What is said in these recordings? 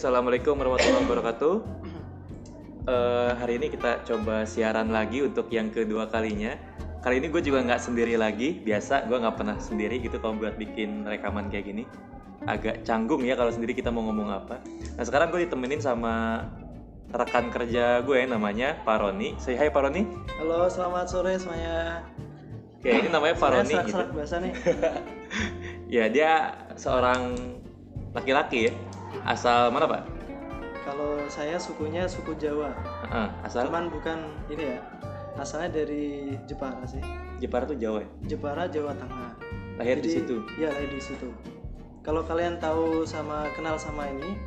Assalamualaikum warahmatullahi wabarakatuh. Hari ini kita coba siaran lagi untuk yang kedua kalinya. Kali ini gue juga nggak sendiri lagi. Biasa gue nggak pernah sendiri gitu kalau buat bikin rekaman kayak gini. Agak canggung ya kalau sendiri kita mau ngomong apa. Nah sekarang gue ditemenin sama rekan kerja gue namanya Pak Roni. Say hi Pak Roni. Halo, selamat sore semuanya. Oke, ini namanya Pak Roni. Serak-serak bahasa nih. Ya dia seorang laki-laki ya. Asal mana Pak? Kalau saya sukunya suku Jawa. Asal? Cuman bukan ini ya. Asalnya dari Jepara sih. Jepara tuh Jawa ya? Jepara, Jawa Tengah. Lahir di situ? Iya, lahir di situ. Kalau kalian tahu kenal sama ini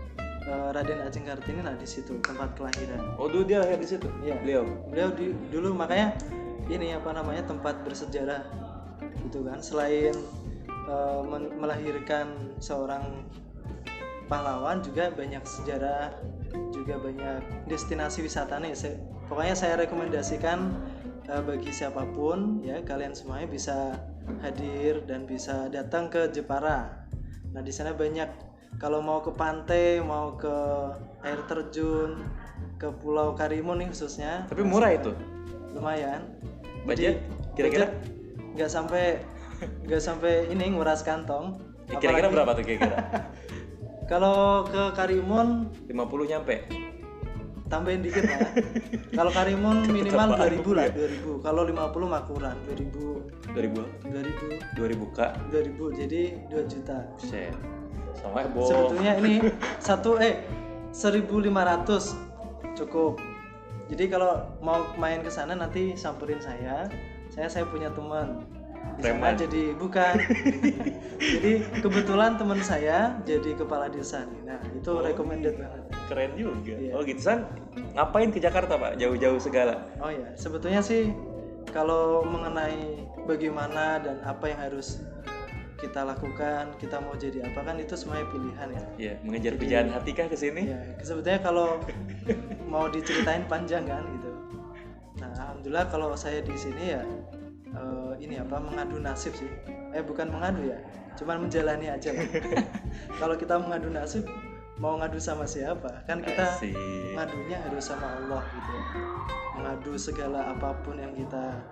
Raden Ajeng Kartini, nah di situ tempat kelahiran. Oh dulu dia lahir di situ? Iya. Beliau dulu makanya ini tempat bersejarah gitu kan. Selain melahirkan seorang pahlawan, juga banyak sejarah, juga banyak destinasi wisata nih. Pokoknya saya rekomendasikan bagi siapapun ya, kalian semuanya bisa hadir dan bisa datang ke Jepara. Nah di sana banyak, kalau mau ke pantai, mau ke air terjun, ke Pulau Karimun nih khususnya. Tapi murah itu? Lumayan. Budget kira-kira? Nggak sampai ini nguras kantong. Kira-kira berapa tuh kira-kira? Kalau ke Karimun 50 nyampe? Tambahin dikit lah. Kalau Karimun minimal 2000 lah, 2000. Kalau 50 mah kurang, 2000 2000 Kak? 2000, jadi 2 juta. Set. Sama bohong. Sebetulnya ini 1.500 cukup. Jadi kalau mau main ke sana nanti samperin saya punya teman. Preman. Jadi bukan. Jadi kebetulan teman saya jadi kepala desa nih. Nah, itu recommended banget. Keren juga. Iya. Oh gitu San. Ngapain ke Jakarta Pak? Jauh-jauh segala. Oh ya, sebetulnya sih kalau mengenai bagaimana dan apa yang harus kita lakukan, kita mau jadi apa, kan itu semuanya pilihan ya. Iya, mengejar pujaan hati kah ke sini? Ya, sebetulnya kalau mau diceritain panjang kan gitu. Nah, alhamdulillah kalau saya di sini ya mengadu nasib sih. Bukan mengadu ya, cuman menjalani aja lah. Kalau kita mengadu nasib, mau ngadu sama siapa? Kan kita ngadunya harus sama Allah gitu. Mengadu segala apapun yang kita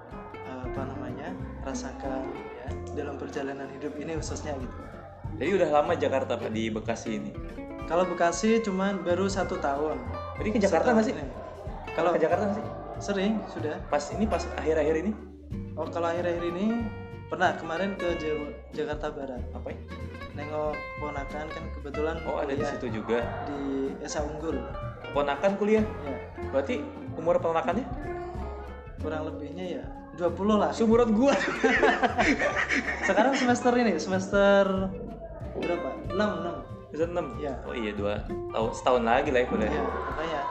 rasakan ya dalam perjalanan hidup ini khususnya gitu. Jadi udah lama Jakarta Pak, di Bekasi ini? Kalau Bekasi cuman baru 1 tahun. Jadi ke Jakarta nggak sih? Kalau ke Jakarta nggak sih? Sering sudah. Pas akhir-akhir ini? Oh, kalau akhir-akhir ini pernah, kemarin ke Jakarta Barat. Apa ya? Nengok ponakan kan, kebetulan ada di situ juga. Di Esa Unggul. Ponakan kuliah? Ya. Berarti umur ponakannya? Kurang lebihnya ya 20 lah. Seumuran gua. Sekarang semester berapa? 6. Semester 6? Ya. Oh iya, 2 tahun, setahun lagi lah ya kuliah. Ya, makanya.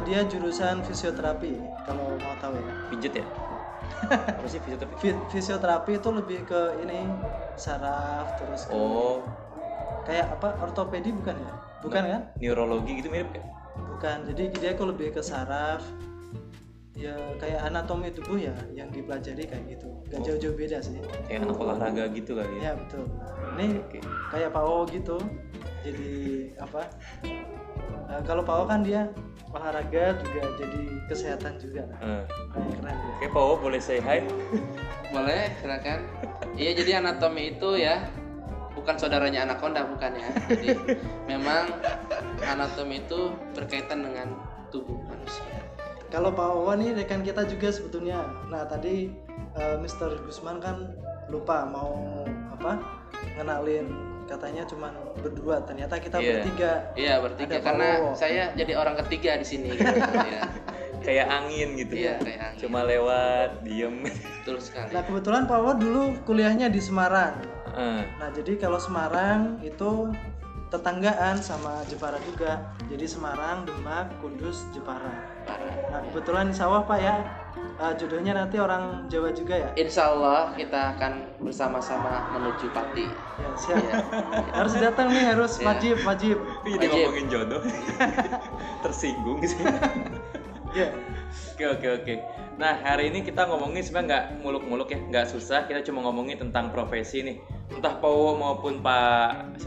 Dia jurusan fisioterapi kalau mau tahu ya. Pijet ya? Apa sih fisioterapi? Fisioterapi itu lebih ke ini saraf, terus ke kayak apa, ortopedi bukan ya? Bukan kan? Neurologi gitu mirip kan? Bukan, jadi dia kok lebih ke saraf. Ya kayak anatomi tubuh ya yang dipelajari kayak gitu. Gak jauh-jauh beda sih. Kayak anak olahraga gitu kali ya? Ya betul. Ini kayak Pak O gitu. Jadi apa? Kalau Pak O kan dia olahraga juga, jadi kesehatan juga. Keren ya. Oke, Pak O boleh say hi? Boleh, silakan. Iya, jadi anatomi itu ya bukan saudaranya anaconda, bukan ya. Jadi memang anatomi itu berkaitan dengan tubuh manusia. Kalau Pak O nih rekan kita juga sebetulnya. Nah tadi Mr. Gusman kan lupa mau ngenalin, katanya cuma berdua, ternyata kita bertiga. Iya, bertiga karena saya jadi orang ketiga di sini gitu ya. Kayak angin gitu. Iya, kayak angin. Cuma lewat, diem. Betul sekali. Nah kebetulan Pak O dulu kuliahnya di Semarang. Nah jadi kalau Semarang itu tetanggaan sama Jepara juga. Jadi Semarang, Demak, Kudus, Jepara. Nah kebetulan insya Allah Pak ya, jodohnya nanti orang Jawa juga ya. Insya Allah kita akan bersama-sama menuju Pati. Ya siap. Ya. Harus datang nih, harus wajib. Jadi ngomongin jodoh. Tersinggung sih. Ya. Oke. Nah hari ini kita ngomongin sebenarnya nggak muluk-muluk ya, nggak susah. Kita cuma ngomongin tentang profesi nih. Entah Pak maupun Pak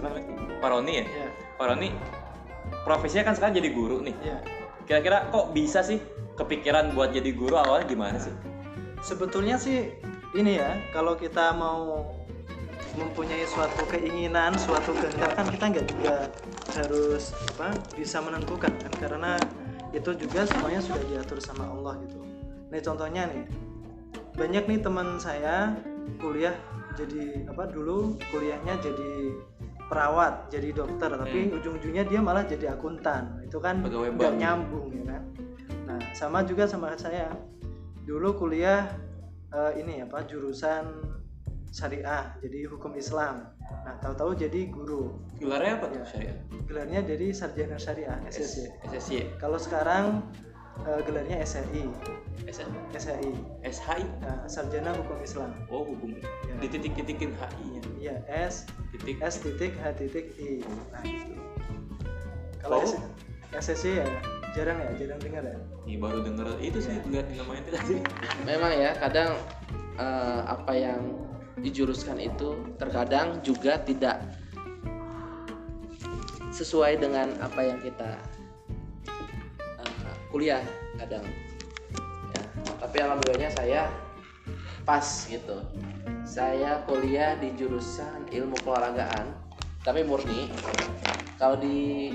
Roni ya. Yeah. Pak Roni profesinya kan sekarang jadi guru nih. Ya. Kira-kira kok bisa sih kepikiran buat jadi guru, awalnya gimana sih? Sebetulnya sih ini ya, kalau kita mau mempunyai suatu keinginan, suatu kehendak kan kita nggak juga harus bisa menentukan kan, karena itu juga semuanya sudah diatur sama Allah gitu. Nih contohnya nih, banyak nih teman saya kuliah jadi dulu kuliahnya jadi perawat, jadi dokter, tapi ujung-ujungnya dia malah jadi akuntan. Itu kan nggak nyambung ya kan. Nah sama juga sama saya, dulu kuliah jurusan syariah, jadi hukum Islam. Nah tahu-tahu jadi guru. Gelarnya apa tuh syariah? Gelarnya jadi sarjana syariah SSY. SSY. Kalau sekarang gelarnya SHI. SHI. Sarjana hukum Islam. Oh hukum. Ya. Dititik-titikin HI-nya. Iya S Titik. S titik H titik I. Nah gitu. Kalau Oh. SSY ya jarang dengar ya. Nih baru denger itu sih, lihat namanya tadi. Memang ya, kadang apa yang dijuruskan itu terkadang juga tidak sesuai dengan apa yang kita kuliah kadang ya. Tapi alhamdulillahnya saya pas gitu. Saya kuliah di jurusan ilmu keolahragaan tapi murni. Kalau di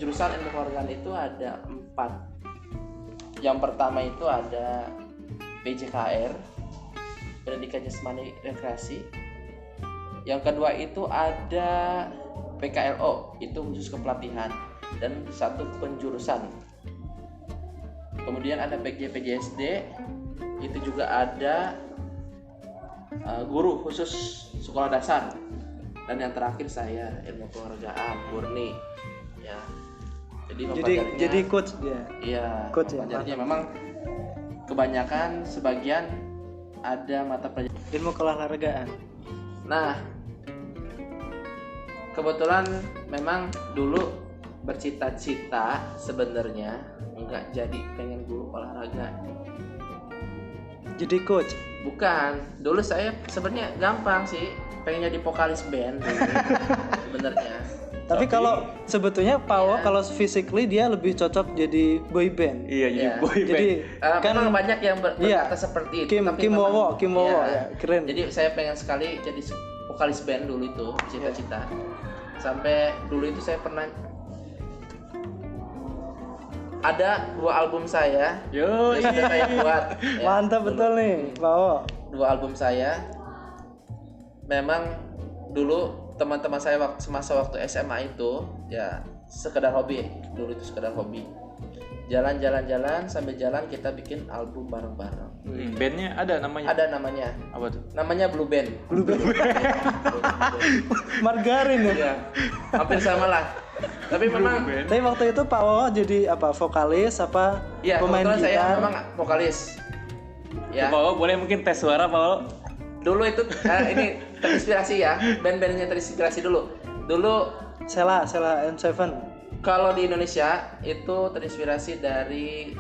jurusan ilmu keolahragaan itu ada 4. Yang pertama itu ada PJKR, pendidikan jasmani rekreasi. Yang kedua itu ada PKLO, itu khusus kepelatihan dan satu penjurusan. Kemudian ada PJSD, itu juga ada guru khusus sekolah dasar. Dan yang terakhir saya ilmu keolahragaan murni ya. Jadi coach dia. Iya, Coach ya, mempelajarinya memang kebanyakan sebagian ada mata pelajaran ilmu keolahragaan. Nah, kebetulan memang dulu bercita-cita sebenarnya enggak jadi pengen guru olahraga. Jadi coach. Bukan, dulu saya sebenarnya gampang sih, pengen jadi vokalis band dulu sebenarnya. Tapi kalau sebetulnya Pawo kalau physically dia lebih cocok jadi boy band. Iya, jadi Iya. boy band. Jadi kan memang banyak yang berkata seperti itu. Kim Wowo Iya. ya, keren. Jadi saya pengen sekali jadi vokalis band dulu itu, cita-cita. Sampai dulu itu saya pernah ada 2 album saya Yo, yang sudah saya buat. Ya, Mantap dulu. betul nih, Pawo. 2 album saya. Memang dulu teman-teman saya semasa waktu SMA itu ya sekedar hobi, dulu itu sekedar hobi. Jalan-jalan sambil jalan kita bikin album bareng-bareng. Bandnya ada namanya? Ada namanya. Apa tuh? Namanya Blue Band. Blue band. Margarin ya. Iya. Hampir sama lah. Tapi memang Tapi waktu itu Pawo jadi apa? Vokalis apa? iya, Pemain kebetulan saya gitar? memang vokalis. Ya. Paolo boleh mungkin tes suara Paolo? Dulu itu ini terinspirasi ya, band-bandnya terinspirasi dulu. Dulu Sela M7. kalau di Indonesia itu terinspirasi dari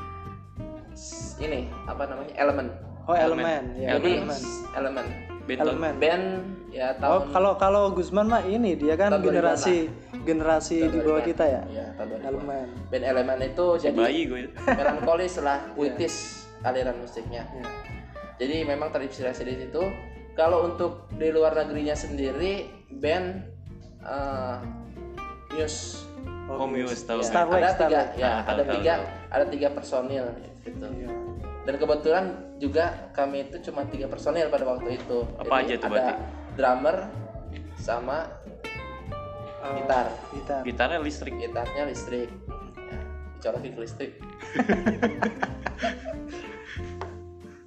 ini apa namanya Element. Oh, Elemen. Ya, Jadi Elemen. Element Band Elemen. band ya Oh, tahun kalau Gusman mah ini dia kan Tahun 2000-an generasi di bawah 2000-an. kita ya. Iya, tahun 2000-an. Elemen. Band Element itu jadi Bayi gue itu. melankolis lah, puitis aliran musiknya. Ya. Jadi memang terinspirasi dari situ. Kalau untuk di luar negerinya sendiri band Muse Oh, Muse tahu. ya, Starlight, ada 3 Starlight. ya, Ah, tahu, tahu, tahu. ada 3 personil gitu. Iya. Dan kebetulan juga kami itu cuma 3 personil pada waktu itu. Apa aja tuh ada berarti? drummer sama gitar. Gitar. Gitarnya listrik. Gitarnya listrik. Ya, dicolokin ke listrik.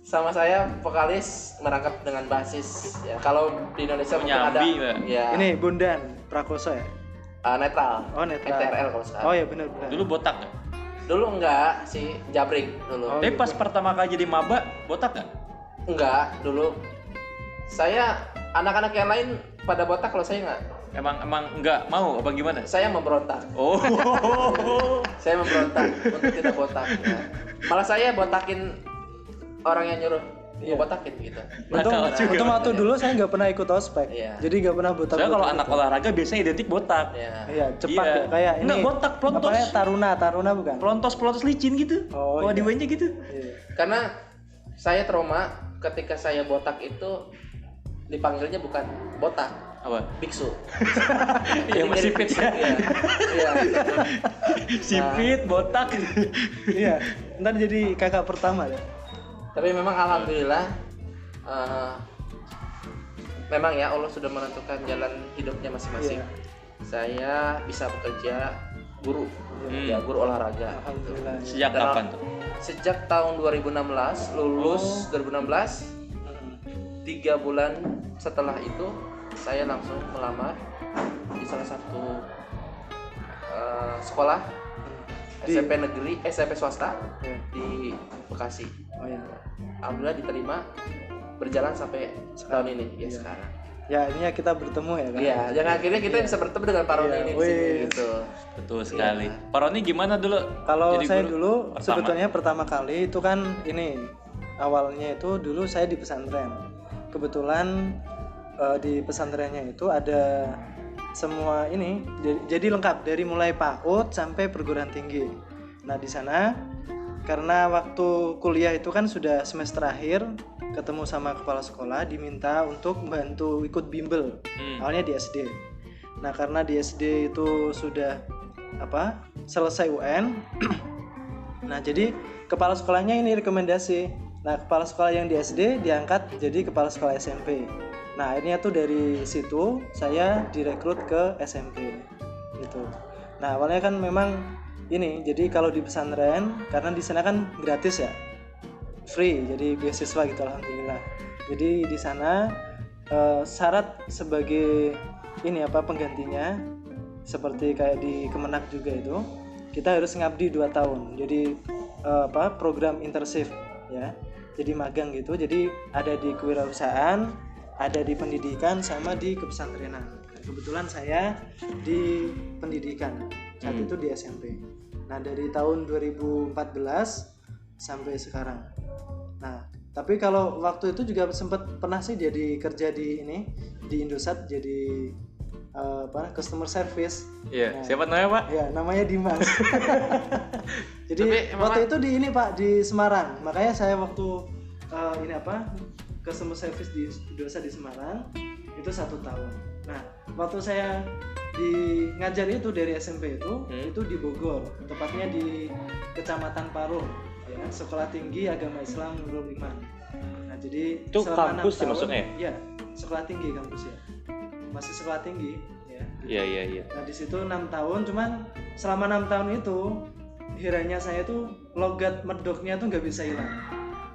Sama saya vokalis merangkap dengan basis. Ya, kalau di Indonesia mungkin ada. Nyambi, Mbak. Ya, Ini Bondan Prakoso ya. netral. Oh, netral. NTRL kalau sekarang. Oh ya benar. Dulu botak nggak? Dulu enggak sih, jabrik dulu. Oh, Tapi gitu. pas pertama kali jadi maba, botak nggak? Enggak, dulu saya anak-anak yang lain pada botak, kalau saya enggak. Emang nggak mau apa gimana? Saya memberontak. Oh. Saya memberontak untuk tidak botak. Ya. Malah saya botakin orang yang nyuruh. Iya. ngebotakin gitu. Untung waktu dulu saya nggak pernah ikut ospek, Iya. jadi nggak pernah botak. Soalnya kalau anak olahraga biasanya identik botak. Ya. Iya, cepat Iya. ya, kayak Enggak, ini. botak, pelontos. Apa ya, taruna bukan? Pelontos licin gitu. Oh, Kalau iya. di WNJ gitu. Iya. Karena saya trauma ketika saya botak itu dipanggilnya bukan botak, Apa? biksu. Yang masih fit ya. Iya. Iya. Sipit, botak. Iya, ntar jadi kakak pertama ya. Tapi memang alhamdulillah memang ya Allah sudah menentukan jalan hidupnya masing-masing. Iya. Saya bisa bekerja guru, Hmm. ya guru olahraga. Alhamdulillah. Ya. Sejak Dan kapan tuh? Sejak tahun 2016 lulus 2016, 3 bulan setelah itu saya langsung melamar di salah satu sekolah SMP negeri, SMP swasta Iya. di Bekasi. Oh iya. Alhamdulillah diterima, berjalan sampai tahun ini ya Iya. sekarang. Ya, ini ya kita bertemu ya kan. Iya, dan akhirnya kita bisa bertemu dengan Pak Roni Iya, ini di sini wih. gitu. Betul sekali. Pak Roni gimana dulu? Kalau Jadi saya guru dulu pertama? sebetulnya pertama kali itu kan ini awalnya itu dulu saya di pesantren. Kebetulan di pesantrennya itu ada semua ini jadi lengkap dari mulai PAUD sampai perguruan tinggi. Nah, di sana karena waktu kuliah itu kan sudah semester akhir, ketemu sama kepala sekolah diminta untuk membantu ikut bimbel. Awalnya di SD. Nah, karena di SD itu sudah selesai UN. Nah, jadi kepala sekolahnya ini rekomendasi. Nah, kepala sekolah yang di SD diangkat jadi kepala sekolah SMP. Nah, ini tuh dari situ saya direkrut ke SMP gitu. Nah, awalnya kan memang ini, jadi kalau di pesantren karena di sana kan gratis ya, free, jadi beasiswa gitu, alhamdulillah. Jadi di sana syarat sebagai ini penggantinya seperti kayak di Kemenak juga itu kita harus ngabdi 2 tahun. Jadi program internship ya, jadi magang gitu. Jadi ada di kewirausahaan, ada di pendidikan, sama di kepesantrenan. Kebetulan saya di pendidikan saat itu di SMP. Nah, dari tahun 2014 sampai sekarang. Nah, tapi kalau waktu itu juga sempat pernah sih jadi kerja di Indosat, jadi customer service. Iya, Nah, siapa namanya, Pak? Ya, namanya Dimas. Jadi Tapi waktu itu di ini Pak, di Semarang. Makanya saya waktu customer service di Indosat di Semarang itu 1 tahun. Nah, waktu saya ngajar itu dari SMP itu di Bogor, tepatnya di Kecamatan Parung, ya, Sekolah Tinggi Agama Islam Nurul Iman. Nah, jadi Itu selama kampus 6 ya tahun, maksudnya? Iya, sekolah tinggi kampus ya. Masih sekolah tinggi ya. Iya. Nah, di situ 6 tahun, cuman selama 6 tahun itu herannya saya tuh logat medoknya tuh nggak bisa hilang.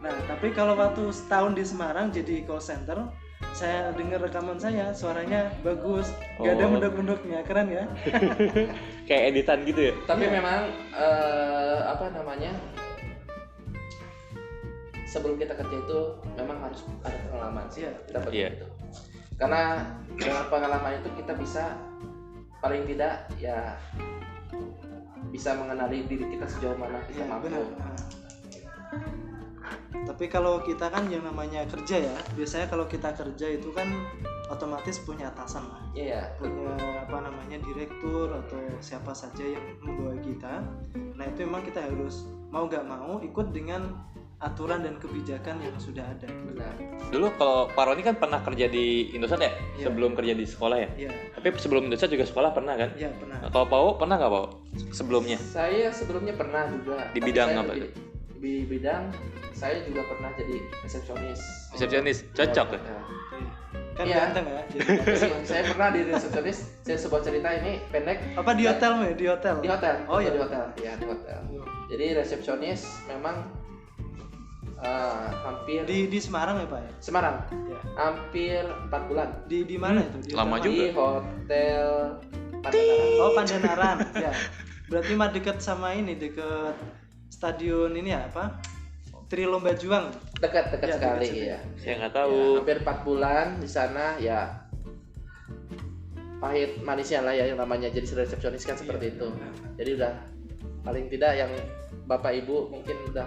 Nah, tapi kalau waktu setahun di Semarang jadi call center, saya dengar rekaman saya, suaranya bagus, nggak ada Oh. mendok-mendoknya, keren ya. Kayak editan gitu ya? Tapi Iya. memang sebelum kita kerja itu memang harus ada pengalaman sih. Iya. Kita perlu Iya. itu. Karena dengan pengalaman itu kita bisa paling tidak ya bisa mengenali diri kita sejauh mana kita Iya, mampu. benar. Nah. Tapi kalau kita kan yang namanya kerja ya, biasanya kalau kita kerja itu kan otomatis punya atasan lah. Iya. Punya direktur atau siapa saja yang membawa kita. Nah, itu memang kita harus mau nggak mau ikut dengan aturan dan kebijakan yang sudah ada. Benar. Dulu kalau Pak Roni kan pernah kerja di Indosat ya? Iya. Sebelum kerja di sekolah ya? Iya, Tapi sebelum Indosat juga sekolah pernah kan? iya pernah. Nah, kalau Pau pernah nggak Pau? Sebelumnya? Saya sebelumnya pernah juga. Di Tapi bidang saya apa lebih- Di bidang saya juga pernah jadi resepsionis. Resepsionis, cocok ya? Kan Iya. ganteng ya. Saya pernah di resepsionis. Saya sebuah cerita ini pendek. Apa di hotel Di hotel. Di hotel. Oh iya. Di hotel. Ya di hotel. Jadi resepsionis memang hampir Di Semarang ya Pak ya? Semarang. Ya. Hampir 4 bulan Di mana itu? Di Lama hotel juga. di hotel Pandanaran. Oh, Pandanaran. Ya. Berarti mah deket sama ini, deket stadion ini ya apa? Trilomba Juang. Dekat Ya, sekali dekat ya. Saya nggak Ya, tahu. hampir 4 bulan di sana ya. Pahit manisnya lah ya yang namanya jadi resepsionis kan seperti itu. Jadi udah paling tidak yang Bapak Ibu mungkin udah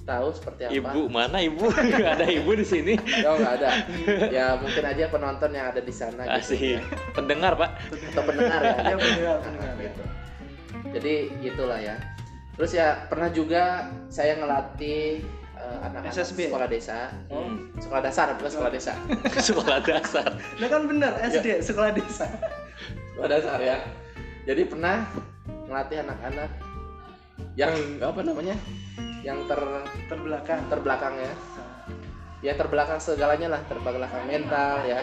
tahu seperti apa. Ibu mana ibu? Nggak ada ibu di sini. Oh, nggak ada. Ya mungkin aja penonton yang ada di sana gitu. Asik. Pendengar pak. Atau pendengar ya. Ya, pendengar. Gitu. Jadi gitulah ya. Terus ya pernah juga saya ngelatih anak-anak SSB? sekolah desa. Hmm. Sekolah dasar bukan sekolah desa. Sekolah dasar. Nah kan bener SD sekolah desa. Sekolah dasar ya. Jadi pernah ngelatih anak-anak yang apa namanya? Yang Terbelakang. ya. Ya terbelakang segalanya lah, terbelakang mental ya.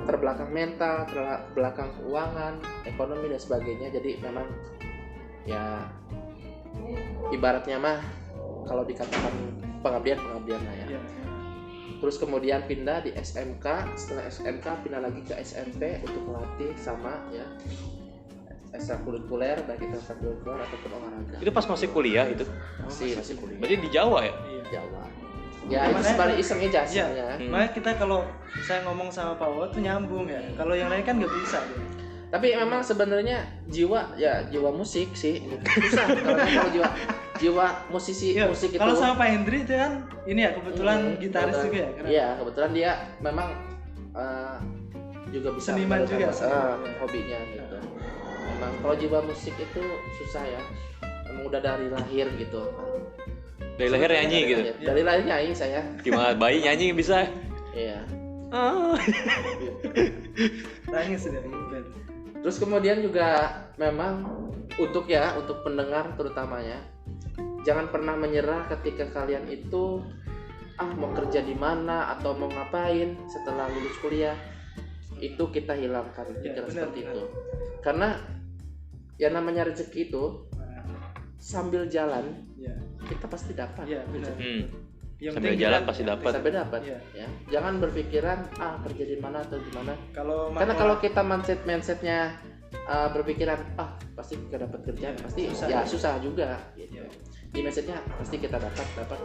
Terbelakang mental, terbelakang keuangan, ekonomi dan sebagainya. Jadi memang ya ibaratnya mah kalau dikatakan pengabdian lah ya. Iya. Terus kemudian pindah di SMK, setelah SMK pindah lagi ke SMP untuk melatih sama ya ekstrakurikuler baik itu ekstrakurikuler ataupun olahraga. Itu pas masih kuliah itu. Masih kuliah. Berarti di Jawa ya? Iya. Jawa. Ya itu sebagai iseng aja sebenarnya. Makanya kita kalau saya ngomong sama Pak Wawa tuh nyambung ya. Kalau yang lain kan nggak bisa. Ya. Tapi memang sebenarnya jiwa musik sih susah kalau jiwa musisi Iya, musik itu. kalau sama Pak Hendri itu kan ini ya kebetulan gitaris juga ya. Iya kebetulan dia memang juga bisa Seniman juga, hobinya gitu. Memang kalau jiwa musik itu susah ya. Memang udah dari lahir gitu. Dari lahir nyanyi gitu. Dari lahir nyanyi saya. Gimana bayi nyanyi bisa? Iya. Nangis sudah band. Terus kemudian juga memang untuk pendengar terutamanya jangan pernah menyerah ketika kalian itu mau kerja di mana atau mau ngapain setelah lulus kuliah. Itu kita hilangkan pikiran seperti itu. Karena yang namanya rezeki itu sambil jalan kita pasti dapat. Iya benar. Sambil jalan pasti dapat. Sampai dapat. Iya. Ya. Jangan berpikiran kerja di mana atau di mana. Karena Kalau kalau kita mindsetnya berpikiran pasti kita dapat kerjaan pasti susah juga. Gitu. Di mindsetnya pasti kita dapat.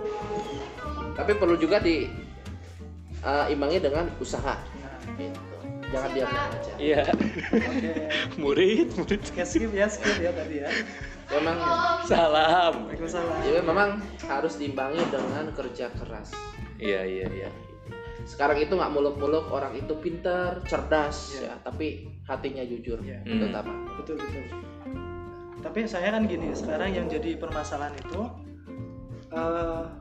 Tapi perlu juga diimbangi dengan usaha. Gitu. Jangan diam aja. Iya. Oke. Murid. Skip ya tadi ya. Memang Salam. Waalaikumsalam. ya memang harus diimbangi dengan kerja keras. Iya. Sekarang itu nggak muluk-muluk orang itu pintar, cerdas ya, tapi hatinya jujur. Iya. Itu utama. Betul. Tapi saya kan gini, sekarang yang jadi permasalahan itu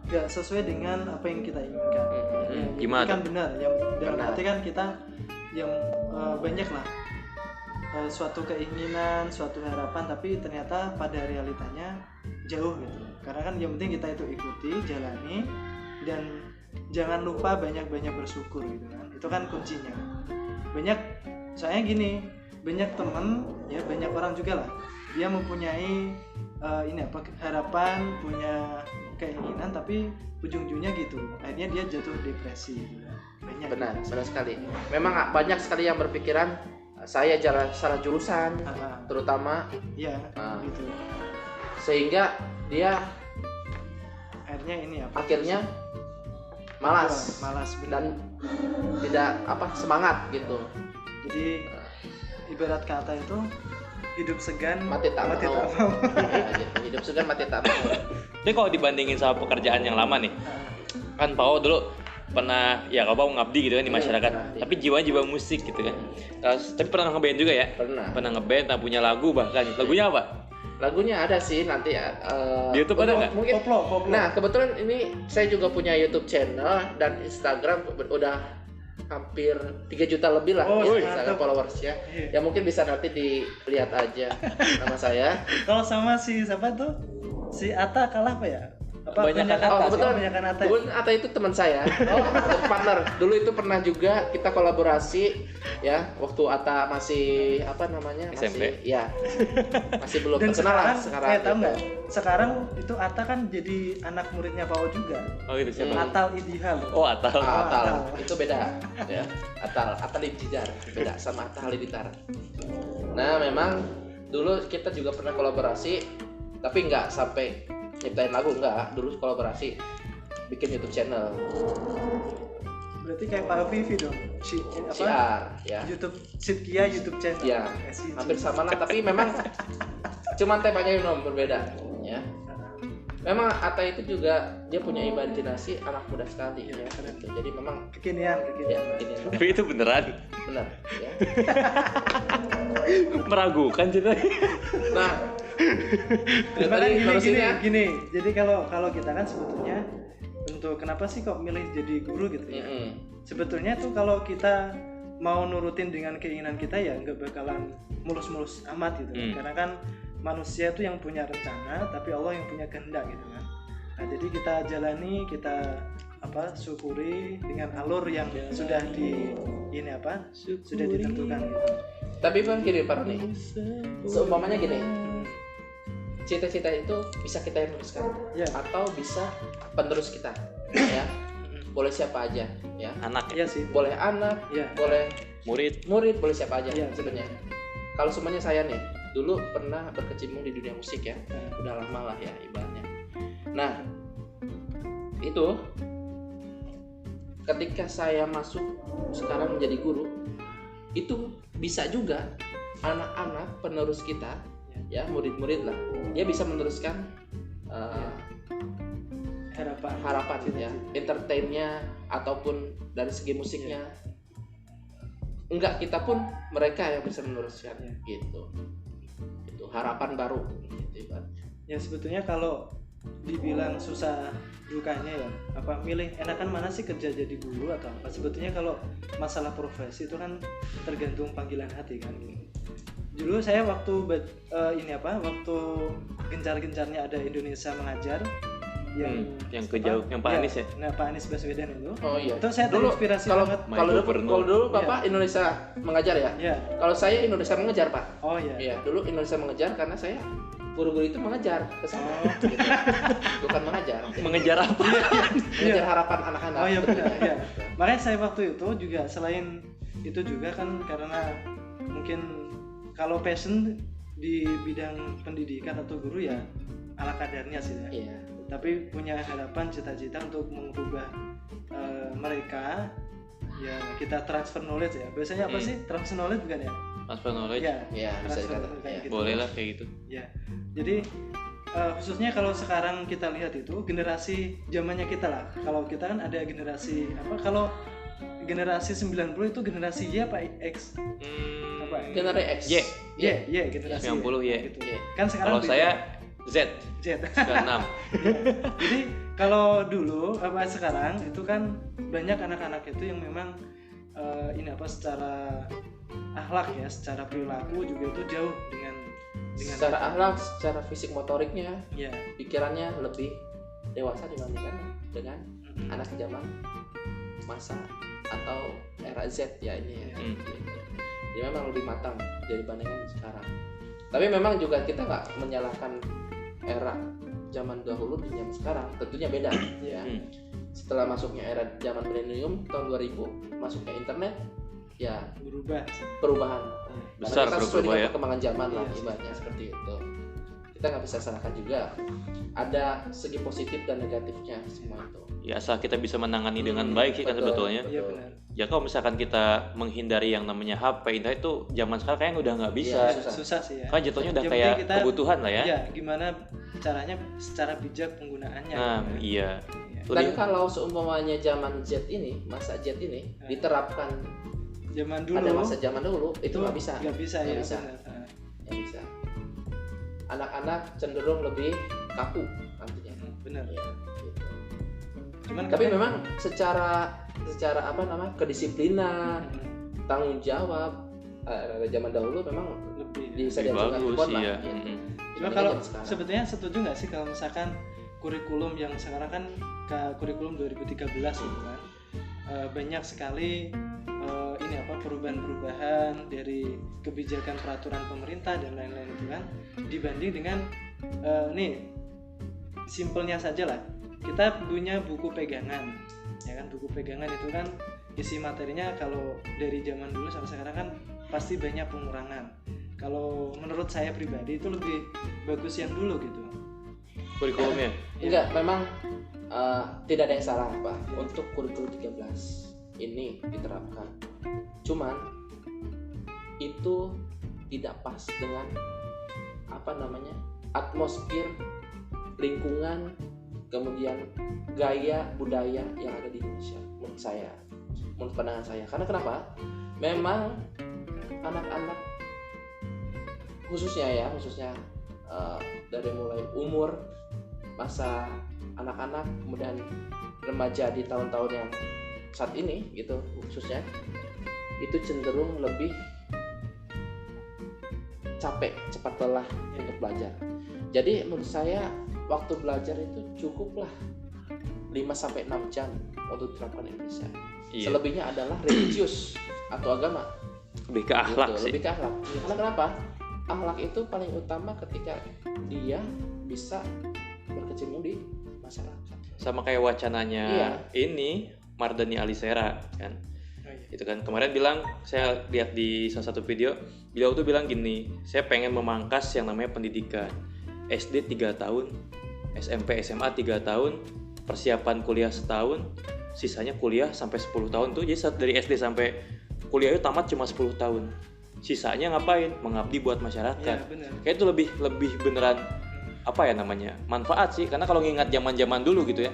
nggak sesuai dengan apa yang kita inginkan. Gimana? Ini kan benar, yang dalam Benar. arti kan kita yang banyak lah suatu keinginan, suatu harapan, tapi ternyata pada realitanya jauh gitu. Karena kan yang penting kita itu ikuti, jalani, dan jangan lupa banyak-banyak bersyukur gitu kan. Itu kan kuncinya. Saya gini, banyak teman ya, banyak orang juga lah. Dia mempunyai harapan, punya keinginan, tapi ujung-ujungnya gitu. Akhirnya dia jatuh depresi gitu. Banyak. Benar sekali. Memang banyak sekali yang berpikiran saya salah jurusan, terutama Iya, gitu. sehingga dia Akhirnya ini apa? akhirnya malas benar. dan tidak semangat gitu. Jadi ibarat kata itu hidup segan Mati tak mau. Ya, gitu. Hidup segan mati tak mau. Tapi kalau dibandingin sama pekerjaan yang lama nih, kan Pao dulu pernah ya kalau ngabdi gitu kan di masyarakat, tapi jiwa musik gitu kan. Tapi pernah ngeband juga ya? Pernah ngeband, punya lagu bahkan. Lagunya apa? Lagunya ada sih nanti ya. Di YouTube ada nggak? Mungkin. Koplo. Nah kebetulan ini saya juga punya YouTube channel dan Instagram udah hampir 3 juta lebih lah Instagram followersnya. Ya mungkin bisa nanti dilihat aja nama saya. Kalau sama si siapa tuh? Si Atta kalah apa ya? Kebanyakan Kebetulan Atta itu teman saya, partner. Dulu itu pernah juga kita kolaborasi ya, waktu Atta masih SMP. Masih belum Dan terkenal lah sekarang. tahu nggak? Sekarang itu Atta kan jadi anak muridnya Pao juga. Oh gitu siapa? Atal Idihal. Oh Atal. Atal itu beda ya. Atal Halilintar beda sama Atta Halilintar. Nah memang dulu kita juga pernah kolaborasi, tapi nggak sampai nyiptain lagu, enggak. Dulu kolaborasi bikin YouTube channel. Berarti kayak Pak Vivi dong. Siar ya. YouTube Sitkia YouTube channel. Ya, hampir sama lah. Tapi memang Cuman temanya yang berbeda ya. Memang Atta itu juga dia punya imajinasi anak muda sekali ya. Jadi memang Kekinian. ya, ini Tapi itu beneran benar ya. meragukan cerita. Nah, Cuma kan tadi solusinya gini. Jadi kalau kita kan sebetulnya untuk kenapa sih kok milih jadi guru gitu ya? Sebetulnya tuh kalau kita mau nurutin dengan keinginan kita ya nggak bakalan mulus-mulus amat gitu kan. Karena kan manusia itu yang punya rencana, tapi Allah yang punya kehendak gitu kan. Nah, jadi kita jalani, kita syukuri dengan alur yang sudah sudah ditentukan gitu. Tapi Bang gini Pak Roni, seumpamanya gini, cita-cita itu bisa kita yang teruskan atau bisa penerus kita ya. Boleh siapa aja ya. Anak Iya sih. Boleh anak, boleh murid. boleh siapa aja sebenarnya. Kalau semuanya saya nih dulu pernah berkecimpung di dunia musik ya, udah lama lah ya ibaratnya. Nah itu ketika saya masuk sekarang menjadi guru, itu bisa juga anak-anak penerus kita ya, murid-murid lah, dia bisa meneruskan harapan ya, entertainnya ataupun dari segi musiknya. Enggak kita pun mereka yang bisa meneruskan gitu. Itu harapan baru gitu. Ya sebetulnya kalau dibilang susah dukanya ya milih enakan mana sih kerja jadi guru atau apa, sebetulnya kalau masalah profesi itu kan tergantung panggilan hati kan. Dulu saya waktu waktu gencar-gencarnya ada Indonesia Mengajar yang kejauh yang Pak Anies ya. Nah, Pak Anies Baswedan itu. Oh iya. Itu saya dulu terinspirasi banget. Kalau dulu Bapak Indonesia Mengajar ya? Iya. Kalau saya Indonesia Mengejar, Pak. Oh iya. Iya, dulu Indonesia Mengejar karena saya guru-guru itu mengejar ke sana. Gitu. Bukan mengajar. Mengejar apa? Mengejar harapan anak-anak. Oh iya benar. Iya. Makanya saya waktu itu juga selain itu juga kan karena mungkin kalau passion di bidang pendidikan atau guru ya ala kadarnya sih ya. Iya. Tapi punya harapan cita-cita untuk mengubah mereka ya, kita transfer knowledge ya. Biasanya apa sih transfer knowledge bukan ya? Transfer knowledge. Ya bisa dikatakan. Ya. Gitu. Boleh lah kayak gitu. Ya. Jadi khususnya kalau sekarang kita lihat itu generasi zamannya kita lah. Kalau kita kan ada generasi kalau generasi 90 itu generasi Y apa X? Generasi X. Y generasi 90 Y. Gitu. Kan sekarang kalau saya Z. 96. Jadi kalau dulu sekarang itu kan banyak anak-anak itu yang memang secara akhlak ya, secara perilaku juga itu jauh dengan secara akhlak, secara fisik motoriknya, ya, pikirannya lebih dewasa dibandingkan dengan anak zaman masa atau era Z ya ini ya. Dia memang lebih matang dibandingkan sekarang. Tapi memang juga kita nggak menyalahkan era zaman dahulu di zaman sekarang, tentunya beda ya. Setelah masuknya era zaman milenium tahun 2000, masuknya internet ya berubah perubahan besar, sesuai dengan ya perkembangan zaman lah ibaratnya seperti itu. Kita nggak bisa salahkan juga, ada segi positif dan negatifnya semua itu ya, asal kita bisa menangani dengan baik sih kan sebetulnya. Iya benar. Ya kalau misalkan kita menghindari yang namanya HP, internet itu zaman sekarang kayaknya udah nggak bisa. Susah sih ya. Kan jatuhnya udah Yang kayak penting kita, kebutuhan lah ya. Iya, gimana caranya secara bijak penggunaannya. Nah, gitu. iya. Dan kalau seumpamanya zaman Z ini, masa Z ini diterapkan zaman dulu, pada masa zaman dulu itu nggak bisa. Nggak bisa Nggak ya. bisa. Benar. Nggak bisa. Anak-anak cenderung lebih kaku nantinya. Benar. Ya, gitu. Cuman Tapi memang secara kedisiplinan, tanggung jawab zaman dahulu memang lebih bisa lebih diajarkan bagus kuat lah. iya. Gitu. Cuma kalau sebetulnya setuju nggak sih kalau misalkan kurikulum yang sekarang kan kurikulum 2013 gitu kan, banyak sekali perubahan-perubahan dari kebijakan peraturan pemerintah dan lain-lain itu kan, dibanding dengan simpelnya saja lah, kita punya buku pegangan ya kan. Buku pegangan itu kan isi materinya kalau dari zaman dulu sampai sekarang kan pasti banyak pengurangan. Kalau menurut saya pribadi itu lebih bagus yang dulu gitu Kurikulumnya. Enggak, memang tidak ada yang salah Pak untuk kurikulum 13 ini diterapkan. Cuman itu tidak pas dengan atmosfer, lingkungan, kemudian gaya budaya yang ada di Indonesia menurut pandangan saya. Karena kenapa? Memang anak-anak khususnya dari mulai umur masa anak-anak kemudian remaja di tahun-tahun yang saat ini gitu khususnya itu cenderung lebih capek, cepat lelah untuk belajar. Jadi menurut saya waktu belajar itu cukuplah 5-6 jam untuk diterapkan di Indonesia. Selebihnya adalah religius atau agama. Lebih ke akhlak gitu, sih. Lebih ke akhlak. Karena kenapa? Akhlak itu paling utama ketika dia bisa berkecimpung di masyarakat. Sama kayak wacananya ini Mardhani Alisera kan. Itu kan kemarin bilang, saya lihat di salah satu video, beliau tuh bilang gini, saya pengen memangkas yang namanya pendidikan. SD 3 tahun, SMP SMA 3 tahun, persiapan kuliah setahun, sisanya kuliah sampai 10 tahun tuh. Jadi dari SD sampai kuliah itu tamat cuma 10 tahun. Sisanya ngapain? Mengabdi buat masyarakat. Ya, bener. Kayak itu lebih beneran apa ya namanya? Manfaat sih, karena kalau ngingat zaman-zaman dulu gitu ya.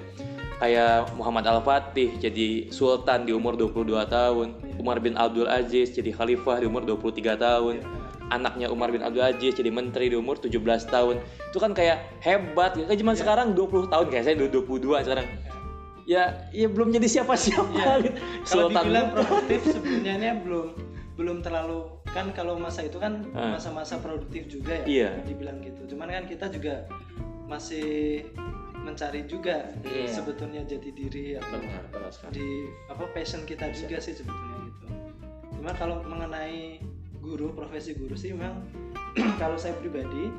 Kayak Muhammad Al-Fatih jadi sultan di umur 22 tahun, Umar bin Abdul Aziz jadi khalifah di umur 23 tahun. Anaknya Umar bin Abdul Aziz jadi menteri di umur 17 tahun. Itu kan kayak hebat gitu. Kayak zaman sekarang 20 tahun, kayak saya 22 sekarang. Ya belum jadi siapa-siapa gitu. Kalau dibilang produktif sebenarnya belum terlalu, kan kalau masa itu kan masa-masa produktif juga ya. Dibilang gitu. Cuman kan kita juga masih mencari juga sebetulnya jati diri atau di passion kita juga sih sebetulnya gitu. Cuma kalau mengenai profesi guru sih memang kalau saya pribadi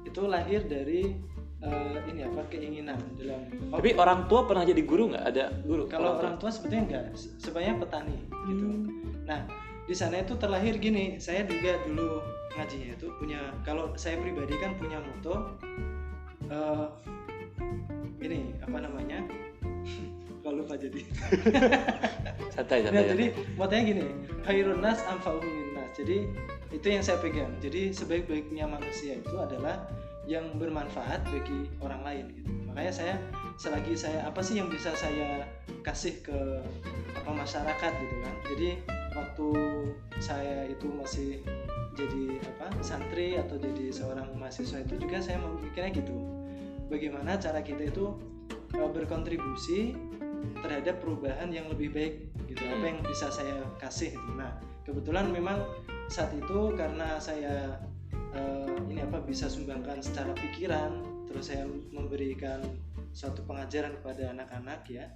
itu lahir dari keinginan dalam. Tapi orang tua pernah jadi guru nggak? Ada guru? Kalau orang tua sebetulnya enggak, sebenarnya petani gitu. Nah di sana itu terlahir gini, saya juga dulu ngajinya itu punya, kalau saya pribadi kan punya moto ini apa namanya? Kalau lupa jadi. Santai. Nah, jadi motonya gini, khairun nas anfa'uhum linnas. Jadi itu yang saya pegang. Jadi sebaik-baiknya manusia itu adalah yang bermanfaat bagi orang lain gitu. Makanya saya selagi saya apa sih yang bisa saya kasih ke masyarakat gitu kan. Jadi waktu saya itu masih jadi santri atau jadi seorang mahasiswa itu juga saya memikirnya gitu. Bagaimana cara kita itu berkontribusi terhadap perubahan yang lebih baik gitu. Apa yang bisa saya kasih gitu. Nah, kebetulan memang saat itu karena saya bisa sumbangkan secara pikiran, terus saya memberikan suatu pengajaran kepada anak-anak ya.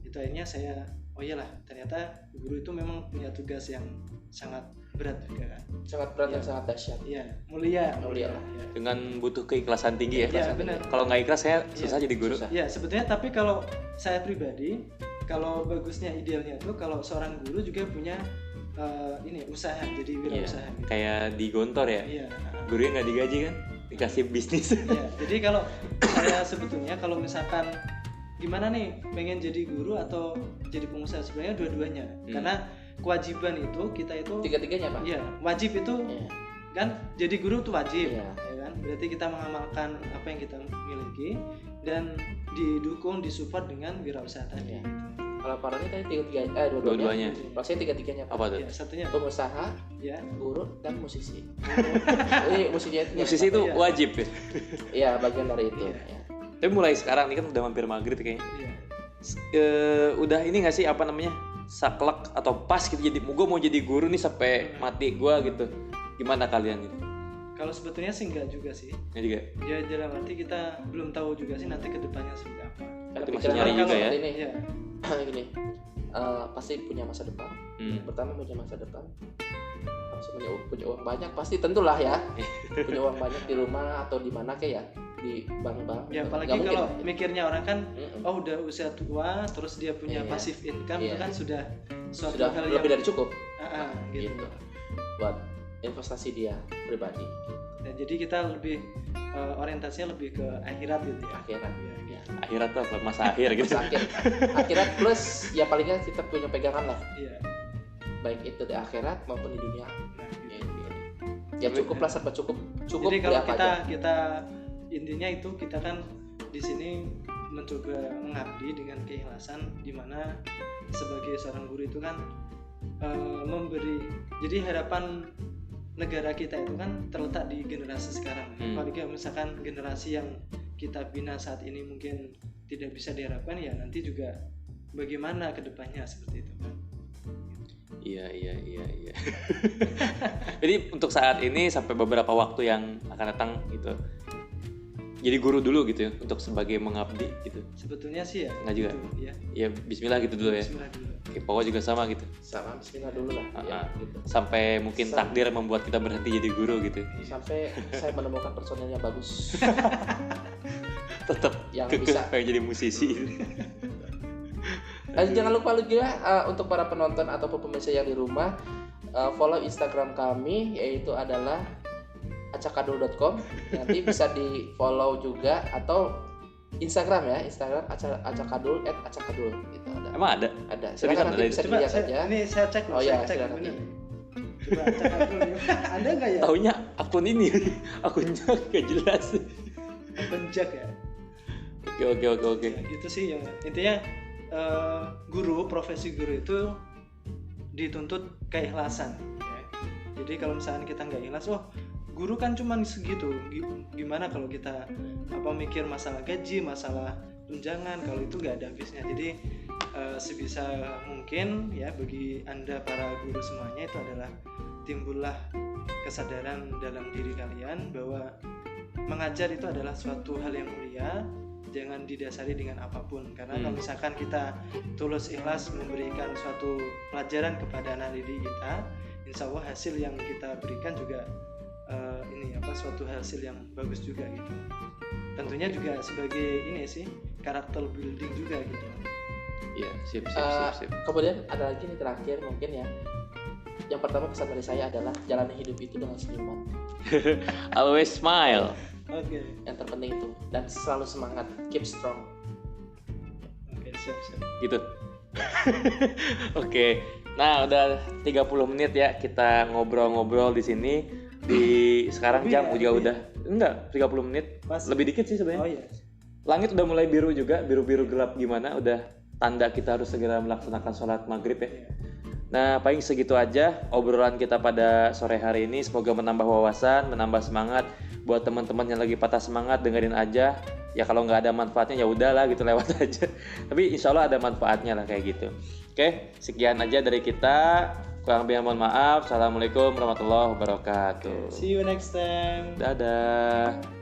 Itu akhirnya saya ternyata guru itu memang punya tugas yang sangat berat juga kan. Sangat berat dan sangat dahsyat. Iya, mulia lah. Ya. Dengan butuh keikhlasan tinggi ya. Iya, benar. Kalau nggak ikhlas saya susah jadi guru. Iya, sebetulnya tapi kalau saya pribadi, kalau bagusnya idealnya tuh kalau seorang guru juga punya usaha, jadi wirausaha. Gitu. Kayak di Gontor ya. Iya. Gurunya nggak digaji kan, dikasih bisnis. Iya. Jadi kalau saya sebetulnya kalau misalkan gimana nih pengen jadi guru atau jadi pengusaha, sebenarnya dua-duanya. Karena kewajiban itu kita itu tiga-tiganya Pak. Iya, wajib itu kan jadi guru itu wajib, ya kan? Berarti kita mengamalkan apa yang kita miliki dan didukung, disupport dengan wirausaha tadi. Kalau Pak Roni tadi dua-duanya. Kalau saya tiga-tiganya Pak. Apa tuh? Ya, satunya pengusaha, guru dan musisi. Musisi itu wajib ya. Iya, bagian dari itu. Iya. Tapi mulai sekarang ini kan udah hampir maghrib kayaknya. Udah ini nggak sih saklek atau pas gitu, jadi gue mau jadi guru nih sampai mati gue gitu. Gimana kalian gitu? Kalau sebetulnya sih enggak juga sih. Ya juga. Ya dalam arti kita belum tahu juga sih nanti kedepannya seperti apa. Tapi masih nyari juga ya. Iya. Gini, pasti punya masa depan. Pertama punya masa depan. Punya uang banyak pasti tentulah ya. Punya uang banyak di rumah atau di mana kayak ya, di bank-bank. Ya apalagi kalau mikirnya orang kan udah usia tua terus dia punya passive income itu kan sudah hal lebih dari cukup. Gitu. Buat investasi dia pribadi. Nah, jadi kita lebih orientasinya lebih ke akhirat gitu ya. Akhirat. Ya. Akhirat tuh apa? Masa akhir gitu. Akhirat plus ya paling nggak kita punya pegangan lah. Iya. Baik itu di akhirat maupun di dunia. Ya cukup lah, serba cukup. Jadi beli kalau apa aja. kita intinya itu kita kan di sini mencoba mengabdi dengan keikhlasan, di mana sebagai seorang guru itu kan memberi. Jadi harapan negara kita itu kan terletak di generasi sekarang. Apalagi misalkan generasi yang kita bina saat ini mungkin tidak bisa diharapkan, ya nanti juga bagaimana kedepannya seperti itu kan. Iya. Jadi untuk saat ini sampai beberapa waktu yang akan datang gitu, jadi guru dulu gitu ya, untuk sebagai mengabdi gitu. Sebetulnya sih ya. Nggak juga. Gitu, ya. Ya Bismillah gitu dulu ya. Bismillah dulu. Oke, pokoknya juga sama gitu. Sama bismillah dulu lah. Ya, gitu. Sampai mungkin takdir membuat kita berhenti jadi guru gitu. Sampai saya menemukan personel yang bagus. Tetap Yang kekeh bisa. pengen jadi musisi. Jangan lupa juga untuk para penonton ataupun pemirsa yang di rumah, follow Instagram kami, yaitu adalah acakadul.com. Nanti bisa di follow juga, atau Instagram ya, Instagram acakadul gitu ada. Emang ada? Ada. Seriusan Silakan nanti ada bisa Coba dilihat aja. ini saya cek loh, Oh ya, saya cek silakan. bener. Coba cek dulu. Ada nggak ya? Taunya akun ini, akunnya gak jelas. Penjak ya. Oke. Ya, gitu sih yang intinya profesi guru itu dituntut keikhlasan ya. Jadi kalau misalnya kita nggak ikhlas, guru kan cuman segitu, gimana kalau kita mikir masalah gaji, masalah tunjangan, kalau itu nggak ada habisnya. Jadi sebisa mungkin ya bagi Anda para guru semuanya itu adalah timbullah kesadaran dalam diri kalian bahwa mengajar itu adalah suatu hal yang mulia, jangan didasari dengan apapun. Karena kalau misalkan kita tulus ikhlas memberikan suatu pelajaran kepada anak didik kita, insya Allah hasil yang kita berikan juga suatu hasil yang bagus juga gitu. Tentunya juga sebagai ini sih karakter building juga gitu. Iya, sip. Kemudian ada lagi nih terakhir mungkin ya. Yang pertama pesan dari saya adalah jalani hidup itu dengan senyuman. Always smile. Oke. Yang terpenting itu, dan selalu semangat, keep strong. Oke, siap. Gitu. Oke. Nah, udah 30 menit ya kita ngobrol-ngobrol di sini. Sekarang jam juga udah enggak 30 menit. Mas. Lebih dikit sih sebenarnya. Oh iya. Langit udah mulai biru juga, biru-biru gelap gimana, udah tanda kita harus segera melaksanakan sholat maghrib ya. Nah, paling segitu aja obrolan kita pada sore hari ini. Semoga menambah wawasan, menambah semangat buat teman-teman yang lagi patah semangat, dengerin aja. Ya kalau nggak ada manfaatnya ya udahlah gitu, lewat aja. Tapi insya Allah ada manfaatnya lah kayak gitu. Oke, sekian aja dari kita. Kurang lebih mohon maaf. Assalamualaikum warahmatullahi wabarakatuh. See you next time. Dadah.